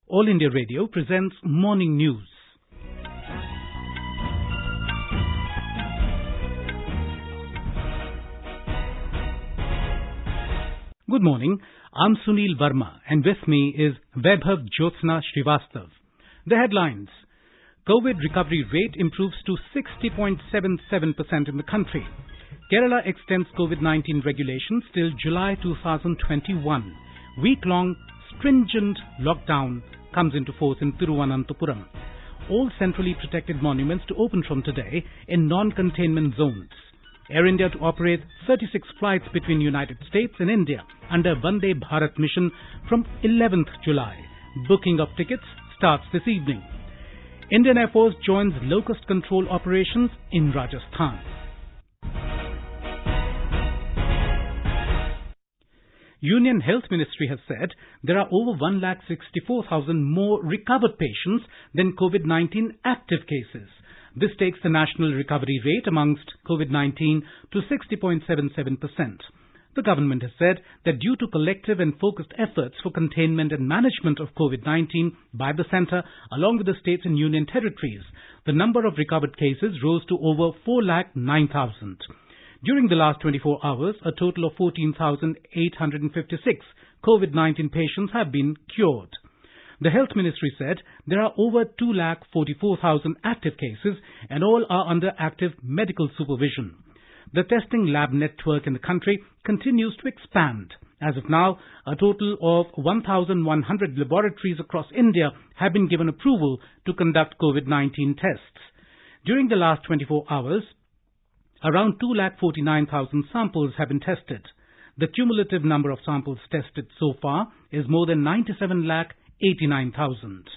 All India Radio presents Morning News. Good morning. I'm Sunil Verma and with me is Vaibhav Jyotsna Srivastav. The headlines. COVID recovery rate improves to 60.77% in the country. Kerala extends COVID-19 regulations till July 2021. Week-long stringent lockdown comes into force in Thiruvananthapuram. All centrally protected monuments to open from today in non-containment zones. Air India to operate 36 flights between United States and India under Vande Bharat mission from 11th July. Booking of tickets starts this evening. Indian Air Force joins locust control operations in Rajasthan. Union Health Ministry has said there are over 164,000 more recovered patients than COVID-19 active cases. This takes the national recovery rate amongst COVID-19 to 60.77%. The government has said that due to collective and focused efforts for containment and management of COVID-19 by the centre along with the states and union territories, the number of recovered cases rose to over 409,000. During the last 24 hours, a total of 14,856 COVID-19 patients have been cured. The Health Ministry said there are over 2,44,000 active cases and all are under active medical supervision. The testing lab network in the country continues to expand. As of now, a total of 1,100 laboratories across India have been given approval to conduct COVID-19 tests. During the last 24 hours, around 2,49,000 samples have been tested. The cumulative number of samples tested so far is more than 97,89,000.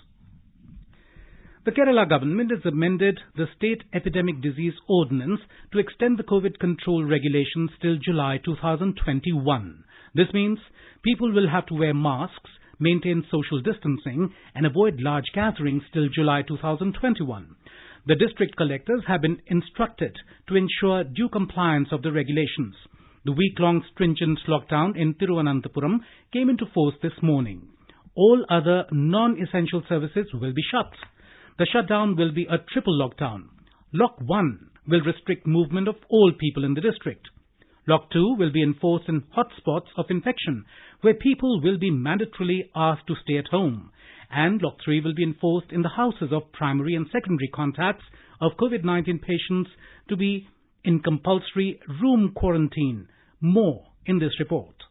The Kerala government has amended the State Epidemic Disease Ordinance to extend the COVID control regulations till July 2021. This means people will have to wear masks, maintain social distancing and avoid large gatherings till July 2021. The district collectors have been instructed to ensure due compliance of the regulations. The week-long stringent lockdown in Thiruvananthapuram came into force this morning. All other non-essential services will be shut. The shutdown will be a triple lockdown. Lock 1 will restrict movement of all people in the district. Lock 2 will be enforced in hotspots of infection, where people will be mandatorily asked to stay at home. And Lock 3 will be enforced in the houses of primary and secondary contacts of COVID-19 patients to be in compulsory room quarantine. More in this report.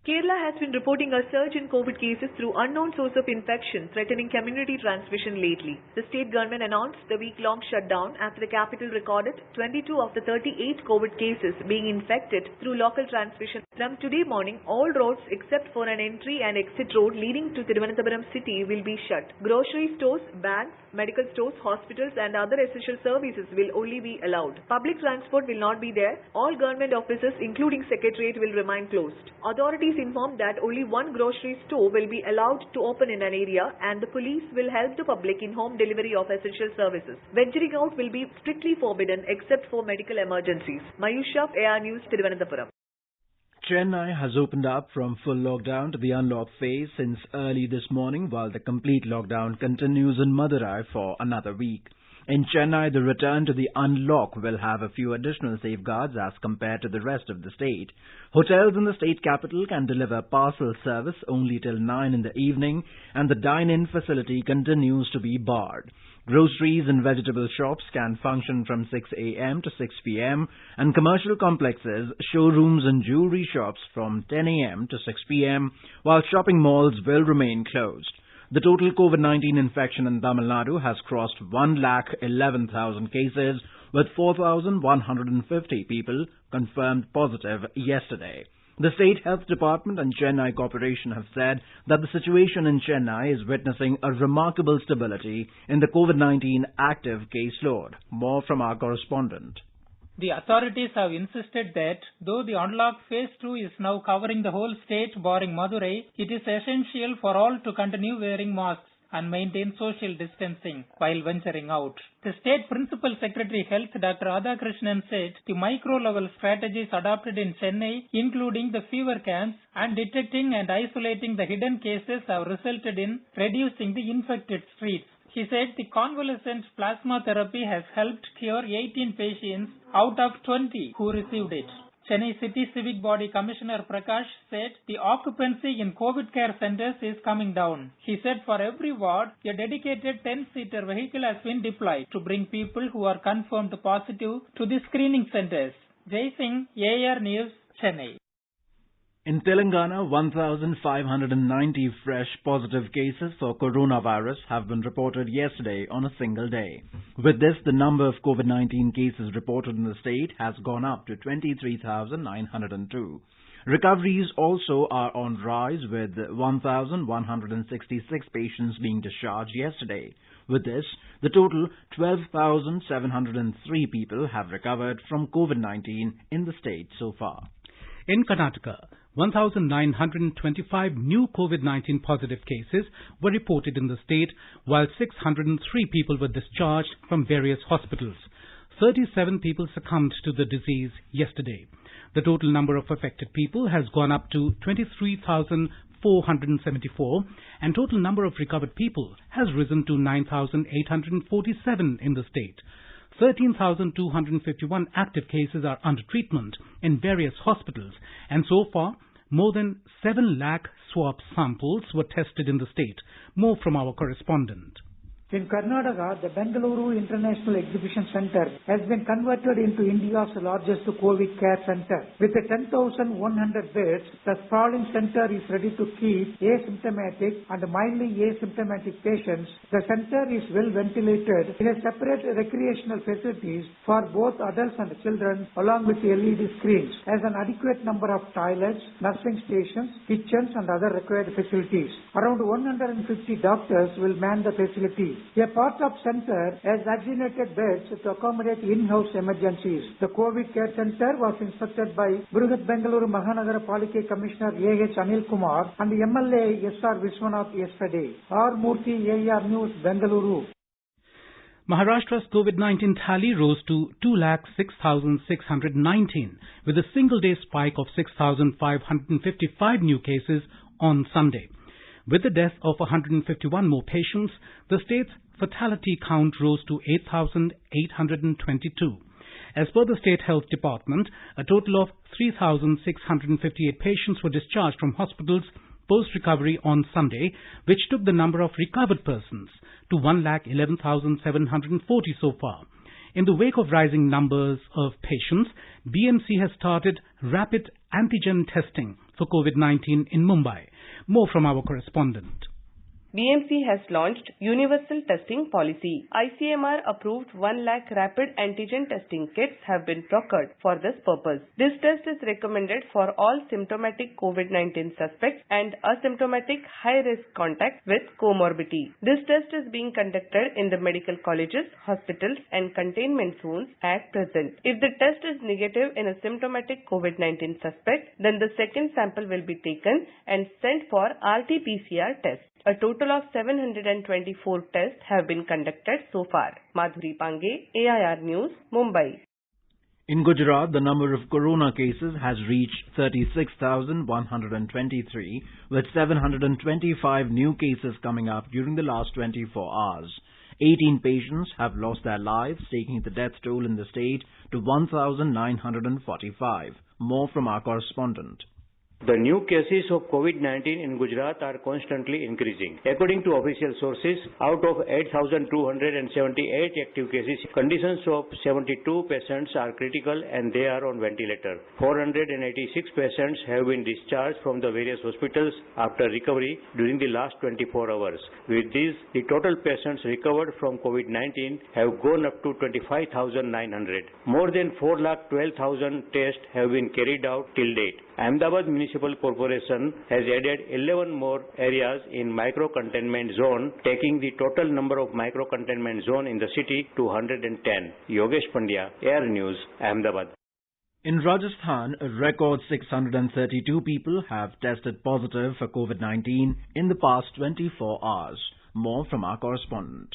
Kerala has been reporting a surge in COVID cases through unknown source of infection threatening community transmission lately. The state government announced the week-long shutdown after the capital recorded 22 of the 38 COVID cases being infected through local transmission. From today morning, all roads except for an entry and exit road leading to Thiruvananthapuram city will be shut. Grocery stores, banks, medical stores, hospitals and other essential services will only be allowed. Public transport will not be there. All government offices including secretariat will remain closed. Authorities informed that only one grocery store will be allowed to open in an area and the police will help the public in home delivery of essential services. Venturing out will be strictly forbidden except for medical emergencies. Mayush Shah, AR News, Thiruvananthapuram. Chennai has opened up from full lockdown to the unlock phase since early this morning, while the complete lockdown continues in Madurai for another week. In Chennai, the return to the unlock will have a few additional safeguards as compared to the rest of the state. Hotels in the state capital can deliver parcel service only till 9 in the evening, and the dine-in facility continues to be barred. Groceries and vegetable shops can function from 6 a.m. to 6 p.m. and commercial complexes, showrooms and jewelry shops from 10 a.m. to 6 p.m., while shopping malls will remain closed. The total COVID-19 infection in Tamil Nadu has crossed 111,000 cases, with 4,150 people confirmed positive yesterday. The State Health Department and Chennai Corporation have said that the situation in Chennai is witnessing a remarkable stability in the COVID-19 active caseload. More from our correspondent. The authorities have insisted that though the unlock phase 2 is now covering the whole state barring Madurai, it is essential for all to continue wearing masks. and maintain social distancing while venturing out. The State Principal Secretary Health Dr. Radhakrishnan said the micro-level strategies adopted in Chennai, including the fever camps and detecting and isolating the hidden cases, have resulted in reducing the infected streets. He said the convalescent plasma therapy has helped cure 18 patients out of 20 who received it. Chennai City Civic Body Commissioner Prakash said the occupancy in COVID care centers is coming down. He said for every ward, a dedicated 10-seater vehicle has been deployed to bring people who are confirmed positive to the screening centers. Jai Singh, AR News, Chennai. In Telangana, 1,590 fresh positive cases for coronavirus have been reported yesterday on a single day. With this, the number of COVID-19 cases reported in the state has gone up to 23,902. Recoveries also are on rise, with 1,166 patients being discharged yesterday. With this, the total 12,703 people have recovered from COVID-19 in the state so far. In Karnataka, 1,925 new COVID-19 positive cases were reported in the state, while 603 people were discharged from various hospitals. 37 people succumbed to the disease yesterday. The total number of affected people has gone up to 23,474, and total number of recovered people has risen to 9,847 in the state. 13,251 active cases are under treatment in various hospitals, and so far, more than 7 lakh swab samples were tested in the state. More from our correspondent. In Karnataka, the Bengaluru International Exhibition Centre has been converted into India's largest COVID care centre. With 10,100 beds, the sprawling centre is ready to keep asymptomatic and mildly asymptomatic patients. The centre is well ventilated in a separate recreational facilities for both adults and children, along with LED screens, has an adequate number of toilets, nursing stations, kitchens and other required facilities. Around 150 doctors will man the facility. A part of centre has designated beds to accommodate in-house emergencies. The COVID care centre was inspected by Brihat Bengaluru Mahanagara Palike Commissioner A.H. Anil Kumar and MLA S.R. Vishwanath yesterday. R. Murthy, AR News, Bengaluru. Maharashtra's COVID-19 tally rose to 206,619 with a single-day spike of 6,555 new cases on Sunday. With the death of 151 more patients, the state's fatality count rose to 8,822. As per the State Health Department, a total of 3,658 patients were discharged from hospitals post-recovery on Sunday, which took the number of recovered persons to 1,11,740 so far. In the wake of rising numbers of patients, BMC has started rapid antigen testing for COVID-19 in Mumbai. More from our correspondent. BMC has launched Universal Testing Policy. ICMR approved 1 lakh rapid antigen testing kits have been procured for this purpose. This test is recommended for all symptomatic COVID-19 suspects and asymptomatic high-risk contacts with comorbidity. This test is being conducted in the medical colleges, hospitals and containment zones at present. If the test is negative in a symptomatic COVID-19 suspect, then the second sample will be taken and sent for RT-PCR test. A total of 724 tests have been conducted so far. Madhuri Pange, AIR News, Mumbai. In Gujarat, the number of corona cases has reached 36,123, with 725 new cases coming up during the last 24 hours. 18 patients have lost their lives, taking the death toll in the state to 1,945. More from our correspondent. The new cases of COVID-19 in Gujarat are constantly increasing. According to official sources, out of 8,278 active cases, conditions of 72 patients are critical and they are on ventilator. 486 patients have been discharged from the various hospitals after recovery during the last 24 hours. With this, the total patients recovered from COVID-19 have gone up to 25,900. More than 4,12,000 tests have been carried out till date. Ahmedabad Municipal Corporation has added 11 more areas in micro-containment zone, taking the total number of micro-containment zone in the city to 110. Yogesh Pandya, Air News, Ahmedabad. In Rajasthan, a record 632 people have tested positive for COVID-19 in the past 24 hours. More from our correspondent.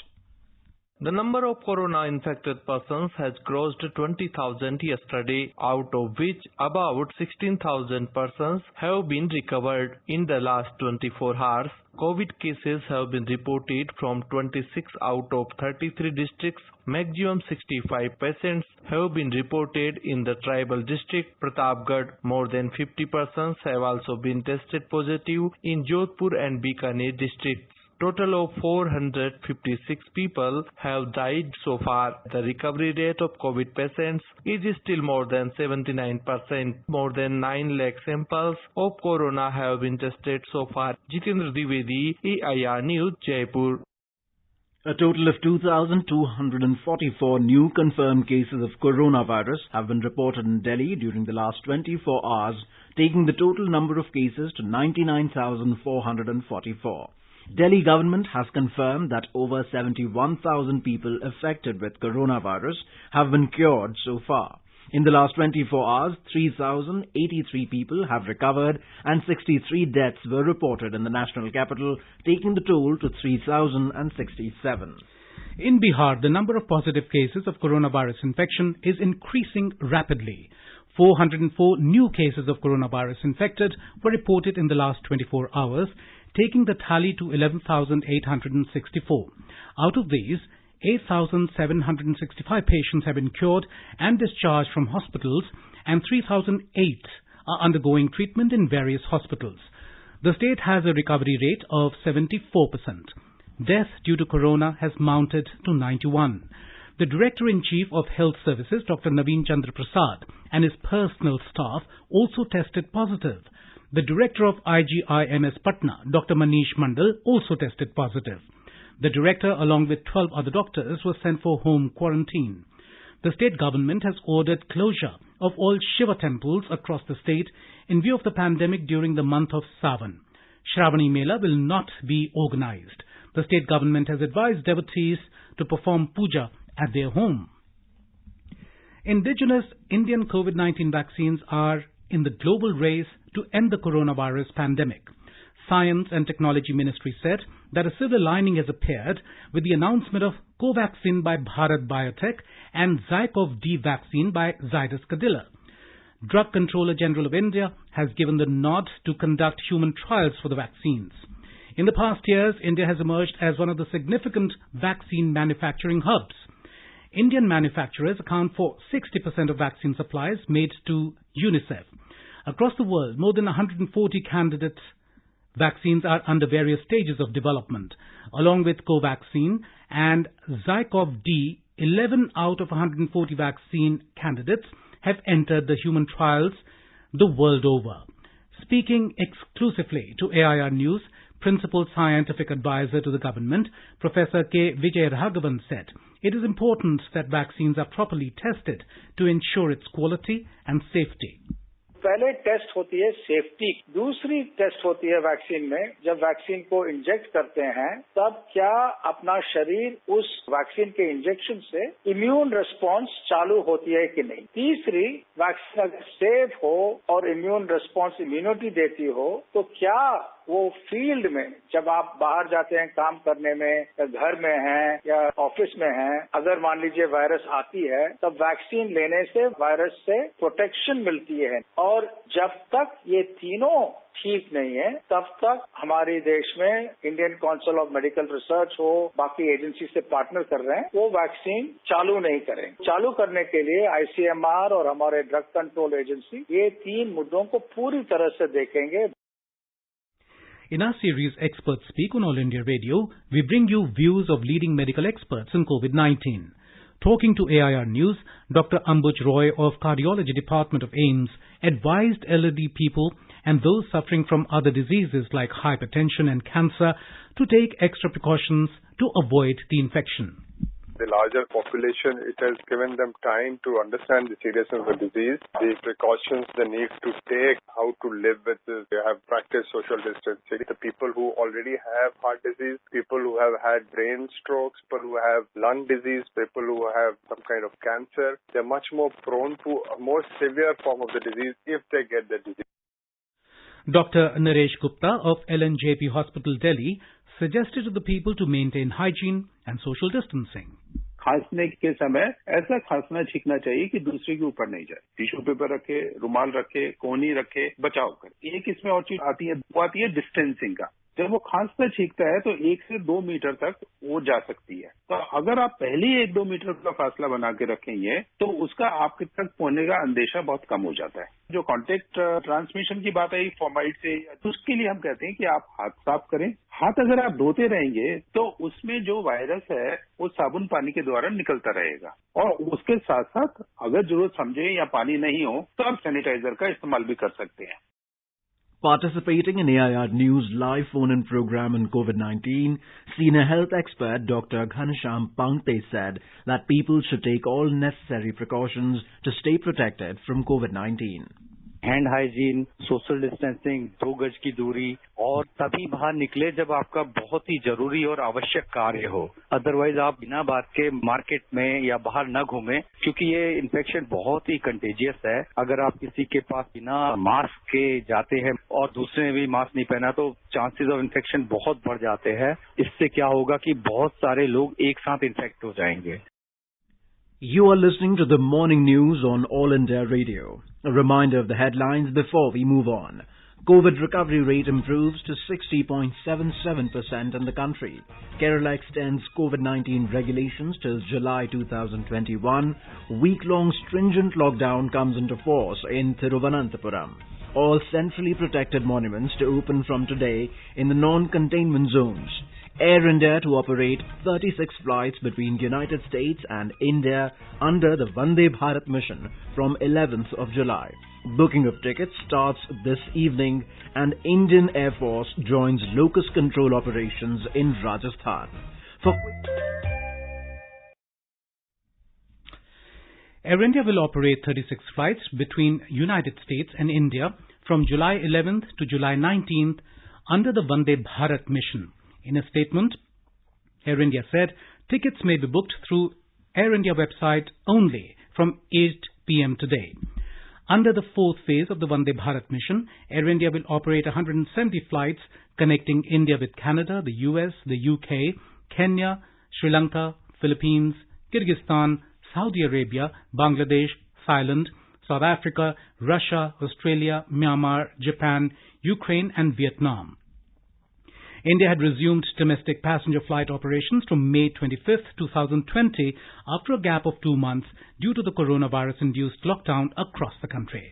The number of corona-infected persons has crossed 20,000 yesterday, out of which about 16,000 persons have been recovered. In the last 24 hours, COVID cases have been reported from 26 out of 33 districts. Maximum 65 patients have been reported in the tribal district Pratapgarh. More than 50 persons have also been tested positive in Jodhpur and Bikaner districts. Total of 456 people have died so far. The recovery rate of COVID patients is still more than 79%. More than 9 lakh samples of corona have been tested so far. Jitendra Dwivedi, AIR News, Jaipur. A total of 2,244 new confirmed cases of coronavirus have been reported in Delhi during the last 24 hours, taking the total number of cases to 99,444. Delhi government has confirmed that over 71,000 people affected with coronavirus have been cured so far. In the last 24 hours, 3,083 people have recovered and 63 deaths were reported in the national capital, taking the toll to 3,067. In Bihar, the number of positive cases of coronavirus infection is increasing rapidly. 404 new cases of coronavirus infected were reported in the last 24 hours, taking the tally to 11,864. Out of these, 8,765 patients have been cured and discharged from hospitals, and 3,008 are undergoing treatment in various hospitals. The state has a recovery rate of 74%. Death due to corona has mounted to 91. The Director-in-Chief of Health Services, Dr. Naveen Chandra Prasad, and his personal staff also tested positive. The Director of IGIMS Patna, Dr. Manish Mandal, also tested positive. The Director, along with 12 other doctors, was sent for home quarantine. The state government has ordered closure of all Shiva temples across the state in view of the pandemic during the month of Sawan. Shravani Mela will not be organized. The state government has advised devotees to perform puja at their home. Indigenous Indian COVID-19 vaccines are in the global race to end the coronavirus pandemic. Science and Technology Ministry said that a silver lining has appeared with the announcement of Covaxin by Bharat Biotech and ZyCoV-D vaccine by Zydus Cadila. Drug Controller General of India has given the nod to conduct human trials for the vaccines. In the past years, India has emerged as one of the significant vaccine manufacturing hubs. Indian manufacturers account for 60% of vaccine supplies made to UNICEF. Across the world, more than 140 candidate vaccines are under various stages of development. Along with Covaxin and ZyCoV-D, 11 out of 140 vaccine candidates have entered the human trials the world over. Speaking exclusively to AIR News, Principal Scientific Advisor to the government, Professor K. Vijay Raghavan said, it is important that vaccines are properly tested to ensure its quality and safety. पहले test होती है safety, दूसरी test होती है vaccine में। जब vaccine को inject करते हैं तब क्या अपना शरीर उस वैक्सीन के इंजेक्शन से इम्यून रिस्पांस चालू होती है कि नहीं। तीसरी, वैक्सीन अगर सेफ हो और इम्यून रिस्पांस इम्यूनिटी देती हो तो क्या वो फील्ड में जब आप बाहर जाते हैं काम करने में या घर में हैं या ऑफिस में हैं, अगर मान लीजिए वायरस आती है तब वैक्सीन लेने से वायरस से प्रोटेक्शन मिलती है। और जब तक ये तीनों ठीक नहीं है तब तक हमारे देश में Indian council of medical research हो, बाकी एजेंसी से पार्टनर कर रहे हैं, वो वैक्सीन चालू नहीं करेंगे। चालू करने के लिए ICMR और हमारे ड्रग कंट्रोल एजेंसी ये तीन मुद्दों को पूरी तरह से देखेंगे। In our series Experts Speak on All India Radio, we bring you views of leading medical experts in COVID-19. Talking to AIR News, Dr. Ambuj Roy of Cardiology Department of AIIMS advised elderly people and those suffering from other diseases like hypertension and cancer to take extra precautions to avoid the infection. The larger population, it has given them time to understand the seriousness of the disease, the precautions they need to take, how to live with this. They have practiced social distancing. The people who already have heart disease, people who have had brain strokes, people who have lung disease, people who have some kind of cancer, they're much more prone to a more severe form of the disease if they get the disease. Dr. Naresh Gupta of LNJP Hospital, Delhi, suggested to the people to maintain hygiene and social distancing. खांसने के समय ऐसा खांसना छींकना चाहिए कि दूसरे के ऊपर नहीं जाए। टिश्यू पेपर रखे, रुमाल रखे, कोहनी रखे, बचाव करे। एक इसमें और चीज आती है, वो आती है डिस्टेंसिंग का। जब वो खांसता छींकता है तो 1 से 2 मीटर तक वो जा सकती है। तो अगर आप पहले ही 1-2 मीटर का फासला बना के रखेंगे तो उसका आपके तक पहुंचने का अंदेशा बहुत कम हो जाता है। जो कॉन्टेक्ट ट्रांसमिशन की बात आई फॉर्माइट से, उसके लिए हम कहते हैं कि आप हाथ साफ करें। हाथ अगर आप धोते रहेंगे तो उसमें जो वायरस है वो साबुन पानी के द्वारा निकलता रहेगा। और उसके साथ साथ अगर जरूरत समझे या पानी नहीं हो तो आप सैनिटाइजर का इस्तेमाल भी कर सकते हैं। Participating in AIR News live phone-in program on COVID-19, senior health expert Dr. Ghanshyam Pangte said that people should take all necessary precautions to stay protected from COVID-19. Hand hygiene, social distancing, 2 गज की दूरी और तभी बाहर निकले जब आपका बहुत ही जरूरी और आवश्यक कार्य हो। अदरवाइज आप बिना बात के मार्केट में या बाहर न घूमें, क्योंकि ये इन्फेक्शन बहुत ही कंटेजियस है। अगर आप किसी के पास बिना मास्क के जाते हैं और दूसरे ने भी मास्क नहीं पहना तो चांसेस ऑफ इन्फेक्शन बहुत बढ़ जाते हैं। इससे क्या होगा कि बहुत सारे लोग एक साथ इन्फेक्ट हो जाएंगे। You are listening to the morning news on All India Radio. A reminder of the headlines before we move on. COVID recovery rate improves to 60.77% in the country. Kerala extends COVID-19 regulations till July 2021. Week-long stringent lockdown comes into force in Thiruvananthapuram. All centrally protected monuments to open from today in the non-containment zones. Air India to operate 36 flights between United States and India under the Vande Bharat mission from 11th of July. Booking of tickets starts this evening and Indian Air Force joins locust control operations in Rajasthan. Air India will operate 36 flights between United States and India from July 11th to July 19th under the Vande Bharat mission. In a statement, Air India said tickets may be booked through Air India website only from 8 p.m. today. Under the 4th phase of the Vande Bharat mission, Air India will operate 170 flights connecting India with Canada, the US, the UK, Kenya, Sri Lanka, Philippines, Kyrgyzstan, Saudi Arabia, Bangladesh, Thailand, South Africa, Russia, Australia, Myanmar, Japan, Ukraine and Vietnam. India had resumed domestic passenger flight operations from May 25th, 2020 after a gap of 2 months due to the coronavirus-induced lockdown across the country.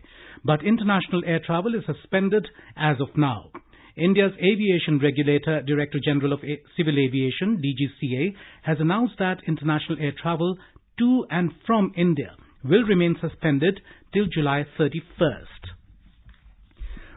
But international air travel is suspended as of now. India's aviation regulator, Director General of Civil Aviation, DGCA, has announced that international air travel to and from India will remain suspended till July 31st.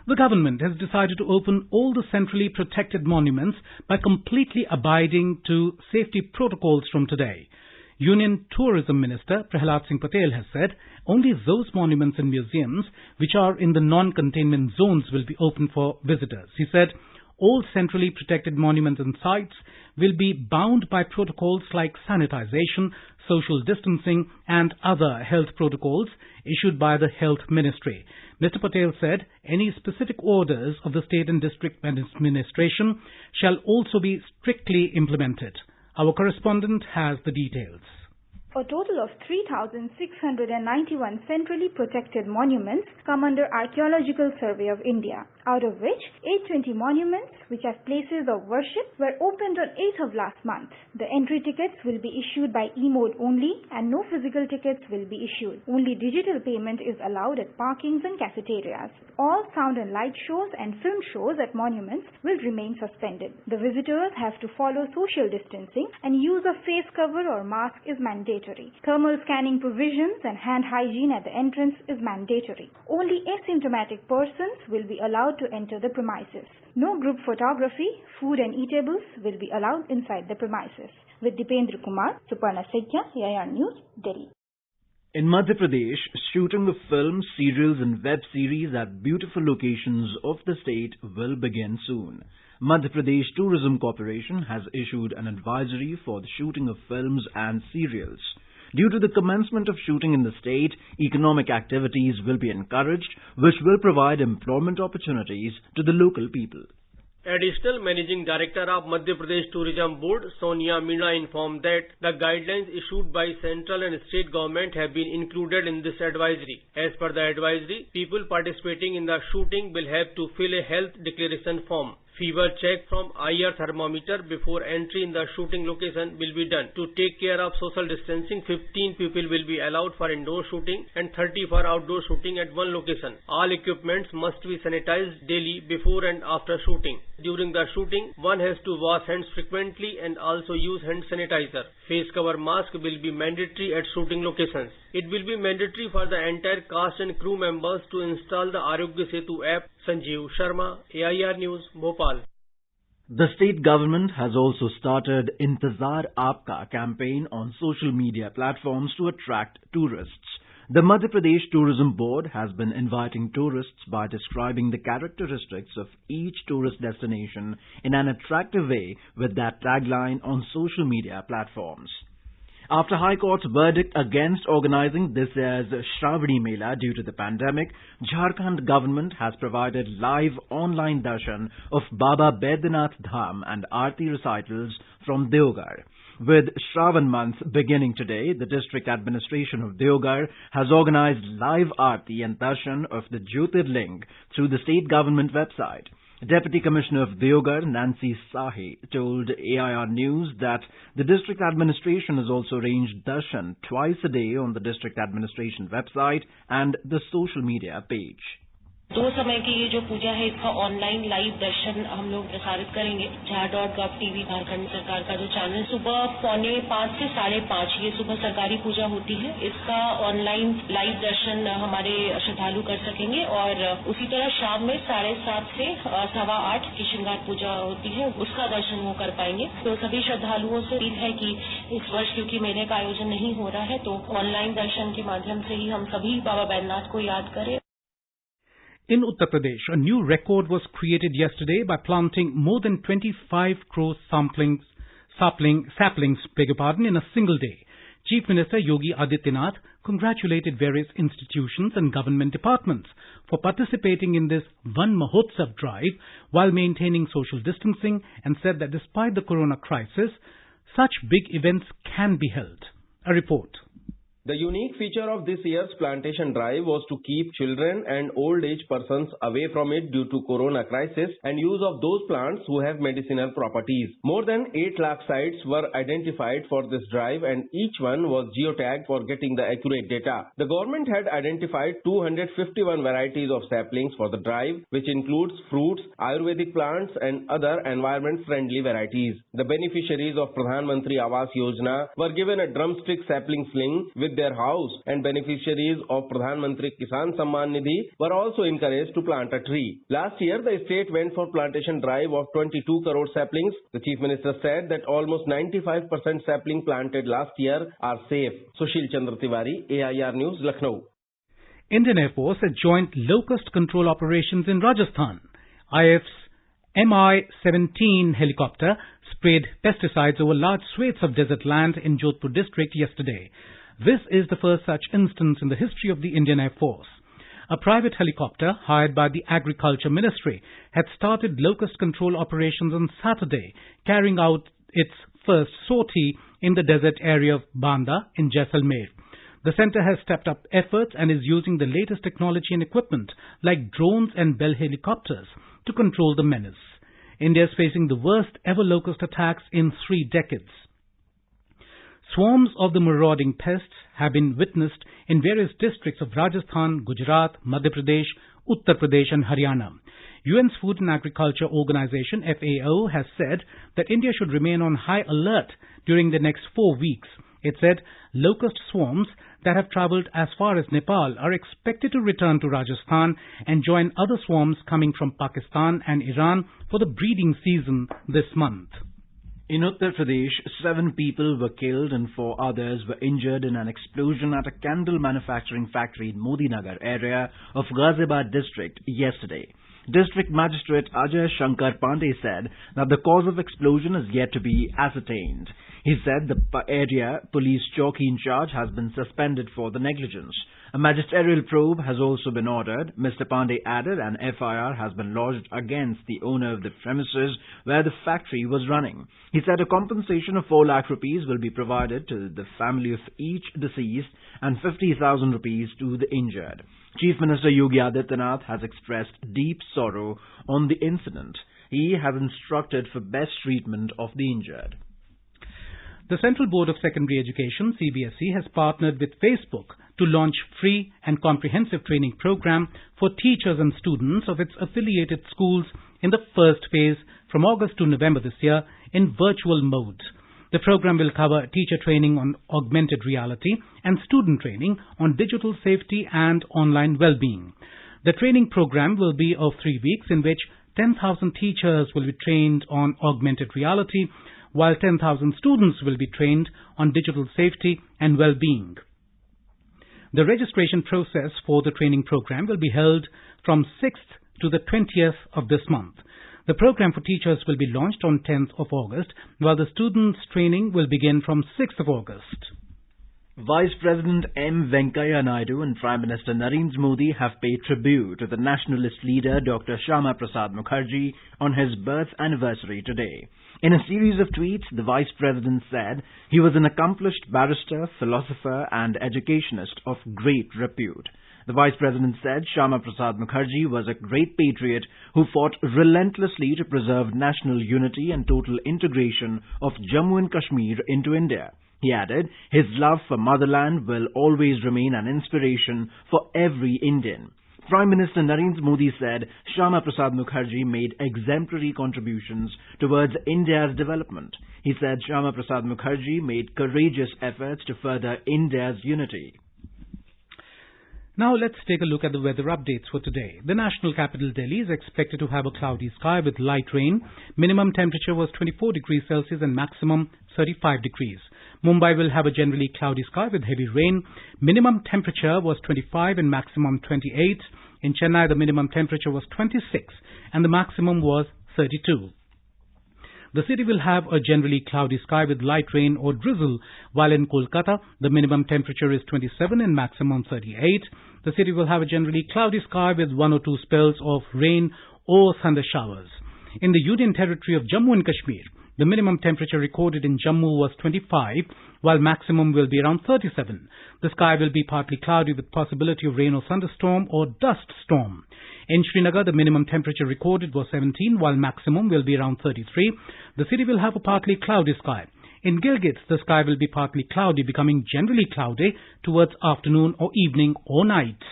The government has decided to open all the centrally protected monuments by completely abiding to safety protocols from today. Union Tourism Minister Prahlad Singh Patel has said only those monuments and museums which are in the non-containment zones will be open for visitors. He said all centrally protected monuments and sites will be bound by protocols like sanitization, social distancing and other health protocols issued by the Health Ministry. Mr. Patel said any specific orders of the state and district administration shall also be strictly implemented. Our correspondent has the details. A total of 3,691 centrally protected monuments come under Archaeological Survey of India, out of which 820 monuments, which have places of worship, were opened on 8th of last month. The entry tickets will be issued by e-mode only and no physical tickets will be issued. Only digital payment is allowed at parkings and cafeterias. All sound and light shows and film shows at monuments will remain suspended. The visitors have to follow social distancing and use of face cover or mask is mandatory. Thermal scanning provisions and hand hygiene at the entrance is mandatory. Only asymptomatic persons will be allowed to enter the premises. No group photography, food and eatables will be allowed inside the premises. With Dipendra Kumar, Suparna Sekhya, AIR News, Delhi. In Madhya Pradesh, shooting of films, serials and web series at beautiful locations of the state will begin soon. Madhya Pradesh Tourism Corporation has issued an advisory for the shooting of films and serials. Due to the commencement of shooting in the state, economic activities will be encouraged, which will provide employment opportunities to the local people. Additional Managing Director of Madhya Pradesh Tourism Board, Sonia Meena, informed that the guidelines issued by central and state government have been included in this advisory. As per the advisory, people participating in the shooting will have to fill a health declaration form. Fever check from IR thermometer before entry in the shooting location will be done. To take care of social distancing, 15 people will be allowed for indoor shooting and 30 for outdoor shooting at one location. All equipments must be sanitized daily before and after shooting. During the shooting, one has to wash hands frequently and also use hand sanitizer. Face cover mask will be mandatory at shooting locations. It will be mandatory for the entire cast and crew members to install the Arogya Setu app. Sanjeev Sharma, AIR News, Bhopal. The state government has also started Intezar Aapka campaign on social media platforms to attract tourists. The Madhya Pradesh Tourism Board has been inviting tourists by describing the characteristics of each tourist destination in an attractive way with that tagline on social media platforms. After High Court's verdict against organizing this year's Shravani Mela due to the pandemic, Jharkhand government has provided live online darshan of Baba Baidyanath Dham and Aarti recitals from Deoghar. With Shravan month beginning today, the district administration of Deoghar has organized live Aarti and darshan of the Jyotirling through the state government website. Deputy Commissioner of Deoghar, Nancy Sahi, told AIR News that the district administration has also arranged darshan twice a day on the district administration website and the social media page. 2 समय की ये जो पूजा है इसका online live दर्शन हम लोग प्रसारित करेंगे। jha.gov.tv झारखंड सरकार का जो चैनल सुबह 4:45 से 5:30 ये सुबह सरकारी पूजा होती है। इसका ऑनलाइन लाइव दर्शन हमारे श्रद्धालु कर सकेंगे और उसी तरह शाम में 7:30 से 8:15 की श्रृंगार पूजा होती है, उसका दर्शन वो कर पाएंगे। तो सभी श्रद्धालुओं से अपील है कि इस वर्ष क्योंकि मेले का आयोजन नहीं हो रहा है तो ऑनलाइन दर्शन के माध्यम से ही हम सभी बाबा बैद्यनाथ को याद करें। In Uttar Pradesh, a new record was created yesterday by planting more than 25 crore saplings in a single day. Chief Minister Yogi Adityanath congratulated various institutions and government departments for participating in this Van Mahotsav drive while maintaining social distancing and said that despite the corona crisis, such big events can be held. A report. The unique feature of this year's plantation drive was to keep children and old age persons away from it due to corona crisis and use of those plants who have medicinal properties. More than 8 lakh sites were identified for this drive and each one was geotagged for getting the accurate data. The government had identified 251 varieties of saplings for the drive, which includes fruits, Ayurvedic plants and other environment-friendly varieties. The beneficiaries of Pradhan Mantri Awas Yojana were given a drumstick sapling sling with their house, and beneficiaries of Pradhan Mantri Kisan Samman Nidhi were also encouraged to plant a tree. Last year, the state went for plantation drive of 22 crore saplings. The Chief Minister said that almost 95% sapling planted last year are safe. Sushil Chandra Tiwari, AIR News, Lucknow. Indian Air Force had joined locust control operations in Rajasthan. IF's Mi-17 helicopter sprayed pesticides over large swathes of desert land in Jodhpur district yesterday. This is the first such instance in the history of the Indian Air Force. A private helicopter hired by the Agriculture Ministry had started locust control operations on Saturday, carrying out its first sortie in the desert area of Banda in Jaisalmer. The centre has stepped up efforts and is using the latest technology and equipment like drones and Bell helicopters to control the menace. India is facing the worst ever locust attacks in 3 decades. Swarms of the marauding pests have been witnessed in various districts of Rajasthan, Gujarat, Madhya Pradesh, Uttar Pradesh and Haryana. UN's Food and Agriculture Organization, FAO, has said that India should remain on high alert during the next 4 weeks. It said locust swarms that have travelled as far as Nepal are expected to return to Rajasthan and join other swarms coming from Pakistan and Iran for the breeding season this month. In Uttar Pradesh, 7 people were killed and 4 others were injured in an explosion at a candle manufacturing factory in Modinagar area of Ghaziabad district yesterday. District Magistrate Ajay Shankar Pandey said that the cause of explosion is yet to be ascertained. He said the area police chowki in charge has been suspended for the negligence. A magisterial probe has also been ordered. Mr. Pandey added an FIR has been lodged against the owner of the premises where the factory was running. He said a compensation of 4 lakh rupees will be provided to the family of each deceased and 50,000 rupees to the injured. Chief Minister Yogi Adityanath has expressed deep sorrow on the incident. He has instructed for best treatment of the injured. The Central Board of Secondary Education, CBSE, has partnered with Facebook to launch free and comprehensive training program for teachers and students of its affiliated schools in the first phase from August to November this year in virtual mode. The program will cover teacher training on augmented reality and student training on digital safety and online well-being. The training program will be of 3 weeks in which 10,000 teachers will be trained on augmented reality, while 10,000 students will be trained on digital safety and well-being. The registration process for the training program will be held from 6th to the 20th of this month. The program for teachers will be launched on 10th of August, while the students' training will begin from 6th of August. Vice President M. Venkaiah Naidu and Prime Minister Narendra Modi have paid tribute to the nationalist leader Dr. Shyama Prasad Mukherjee on his birth anniversary today. In a series of tweets, the Vice President said he was an accomplished barrister, philosopher and educationist of great repute. The Vice President said Shyama Prasad Mukherjee was a great patriot who fought relentlessly to preserve national unity and total integration of Jammu and Kashmir into India. He added, his love for motherland will always remain an inspiration for every Indian. Prime Minister Narendra Modi said Shyama Prasad Mukherjee made exemplary contributions towards India's development. He said Shyama Prasad Mukherjee made courageous efforts to further India's unity. Now let's take a look at the weather updates for today. The national capital Delhi is expected to have a cloudy sky with light rain. Minimum temperature was 24 degrees Celsius and maximum 35 degrees. Mumbai will have a generally cloudy sky with heavy rain. Minimum temperature was 25 and maximum 28. In Chennai, the minimum temperature was 26 and the maximum was 32. The city will have a generally cloudy sky with light rain or drizzle, while in Kolkata, the minimum temperature is 27 and maximum 38. The city will have a generally cloudy sky with 1 or 2 spells of rain or thunder showers. In the Union Territory of Jammu and Kashmir, the minimum temperature recorded in Jammu was 25, while maximum will be around 37. The sky will be partly cloudy with possibility of rain or thunderstorm or dust storm. In Srinagar, the minimum temperature recorded was 17, while maximum will be around 33. The city will have a partly cloudy sky. In Gilgit, the sky will be partly cloudy, becoming generally cloudy towards afternoon or evening or night.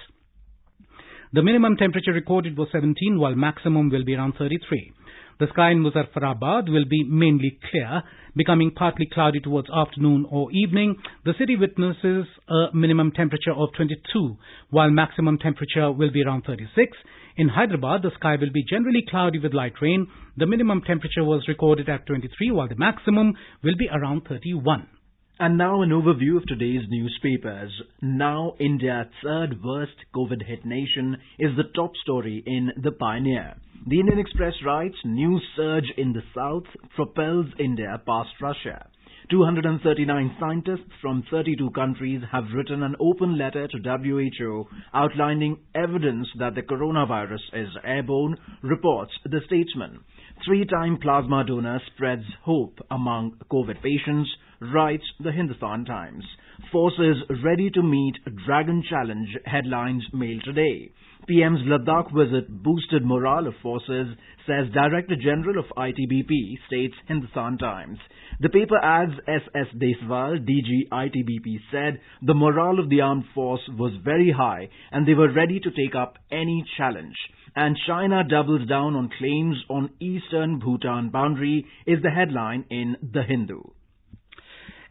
The minimum temperature recorded was 17, while maximum will be around 33. The sky in Muzaffarabad will be mainly clear, becoming partly cloudy towards afternoon or evening. The city witnesses a minimum temperature of 22, while maximum temperature will be around 36. In Hyderabad, the sky will be generally cloudy with light rain. The minimum temperature was recorded at 23, while the maximum will be around 31. And now an overview of today's newspapers. Now India's third worst COVID-hit nation is the top story in The Pioneer. The Indian Express writes, new surge in the south propels India past Russia. 239 scientists from 32 countries have written an open letter to WHO outlining evidence that the coronavirus is airborne, reports The Statesman. 3-time plasma donor spreads hope among COVID patients, writes The Hindustan Times. Forces ready to meet Dragon Challenge, headlines Mail Today. PM's Ladakh visit boosted morale of forces, says Director General of ITBP, states Hindustan Times. The paper adds SS Deswal, DG ITBP, said the morale of the armed force was very high and they were ready to take up any challenge. And China doubles down on claims on eastern Bhutan boundary is the headline in The Hindu.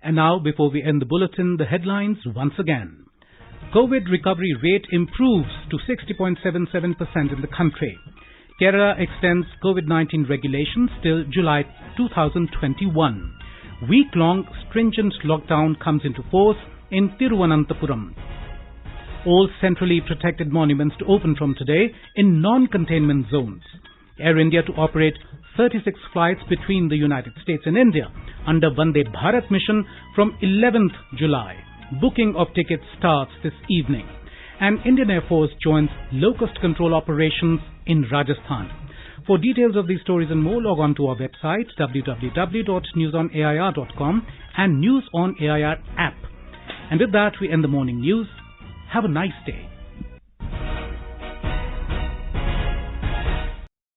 And now, before we end the bulletin, the headlines once again. COVID recovery rate improves to 60.77% in the country. Kerala extends COVID-19 regulations till July 2021. Week-long stringent lockdown comes into force in Tiruvananthapuram. All centrally protected monuments to open from today in non-containment zones. Air India to operate 36 flights between the United States and India under Vande Bharat mission from 11th July. Booking of tickets starts this evening. And Indian Air Force joins locust control operations in Rajasthan. For details of these stories and more, log on to our website www.newsonair.com and News on AIR app. And with that, we end the morning news. Have a nice day.